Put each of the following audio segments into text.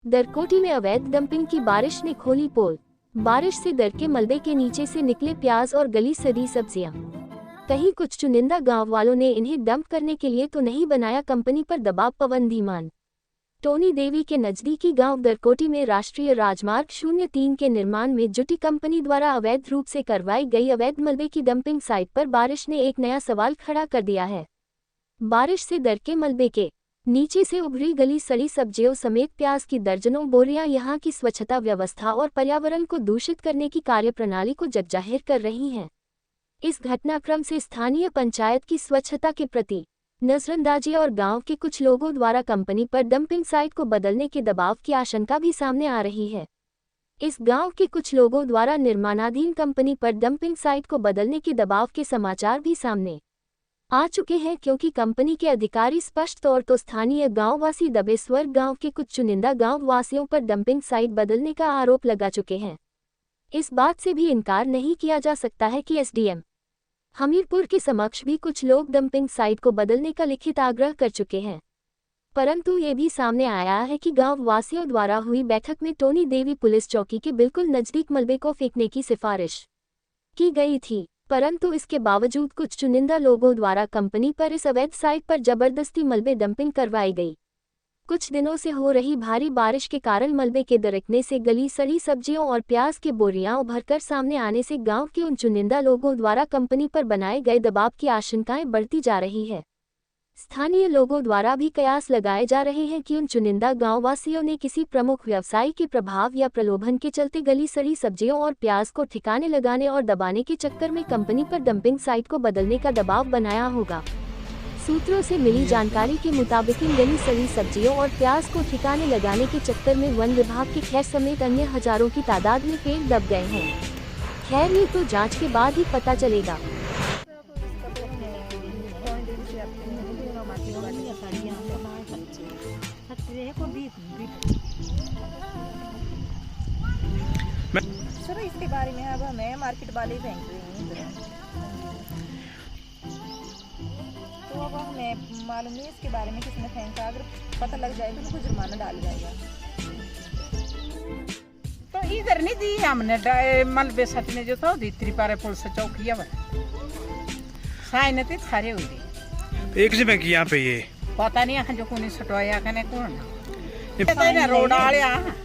दरकोटी में अवैध डंपिंग की बारिश ने खोली पोल। बारिश से दर के मलबे के नीचे से निकले प्याज और गली सड़ी सब्जियां। कहीं कुछ चुनिंदा गांव वालों ने इन्हें डंप करने के लिए तो नहीं बनाया कंपनी पर दबाव। पवन धीमान टोनी देवी के नजदीकी गांव दरकोटी में राष्ट्रीय राजमार्ग 03 के निर्माण में जुटी कंपनी द्वारा अवैध रूप से करवाई गई अवैध मलबे की डंपिंग साइट पर बारिश ने एक नया सवाल खड़ा कर दिया है। बारिश से दर के मलबे के नीचे से उभरी गली सड़ी सब्जियों समेत प्याज की दर्जनों बोरियां यहां की स्वच्छता व्यवस्था और पर्यावरण को दूषित करने की कार्यप्रणाली को जगजाहिर कर रही हैं। इस घटनाक्रम से स्थानीय पंचायत की स्वच्छता के प्रति नजरअंदाजी और गांव के कुछ लोगों द्वारा कंपनी पर डंपिंग साइट को बदलने के दबाव की आशंका भी सामने आ रही है। इस गांव के कुछ लोगों द्वारा निर्माणाधीन कंपनी पर डंपिंग साइट को बदलने के दबाव के समाचार भी सामने आ चुके हैं, क्योंकि कंपनी के अधिकारी स्पष्ट तौर तो स्थानीय गांववासी दबेस्वर गांव के कुछ चुनिंदा गांव वासियों पर डंपिंग साइट बदलने का आरोप लगा चुके हैं। इस बात से भी इनकार नहीं किया जा सकता है कि एसडीएम हमीरपुर के समक्ष भी कुछ लोग डंपिंग साइट को बदलने का लिखित आग्रह कर चुके हैं। परंतु ये भी सामने आया है कि गांव वासियों द्वारा हुई बैठक में टोनी देवी पुलिस चौकी के बिल्कुल नजदीक मलबे को फेंकने की सिफारिश की गई थी, परंतु इसके बावजूद कुछ चुनिंदा लोगों द्वारा कंपनी पर इस अवैध साइट पर जबरदस्ती मलबे डंपिंग करवाई गई। कुछ दिनों से हो रही भारी बारिश के कारण मलबे के दरकने से गली सड़ी सब्जियों और प्याज के बोरियां उभरकर सामने आने से गांव के उन चुनिंदा लोगों द्वारा कंपनी पर बनाए गए दबाव की आशंकाएं बढ़ती जा रही है। स्थानीय लोगों द्वारा भी कयास लगाए जा रहे हैं कि उन चुनिंदा गांववासियों ने किसी प्रमुख व्यवसायी के प्रभाव या प्रलोभन के चलते गली सड़ी सब्जियों और प्याज को ठिकाने लगाने और दबाने के चक्कर में कंपनी पर डंपिंग साइट को बदलने का दबाव बनाया होगा। सूत्रों से मिली जानकारी के मुताबिक इन गली सड़ी सब्जियों और प्याज को ठिकाने लगाने के चक्कर में वन विभाग के खैर समेत अन्य हजारों की तादाद में पेड़ दब गए हैं। खैर ये तो जांच के बाद ही पता चलेगा। सर इसके बारे में अब हमें मार्केट वाले ही फेंक रहे हैं, तो अब हमें मालूम नहीं इसके बारे में किसने फेंका। अगर पता लग जाए तो उनको जुर्माना डाल जाएगा। तो इधर नहीं दी हमने मलबे सटने जो था दी पारे पुलिस चौकी अब साइन थे सारे हो गए। एक जगह की यहाँ पे ये पता नहीं है जो कोनी सटवाया कने कौन रोड वाले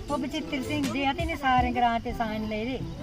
वो बचित्र सिंह जी आते ने सारे ग्रां ते साइन ले रहे।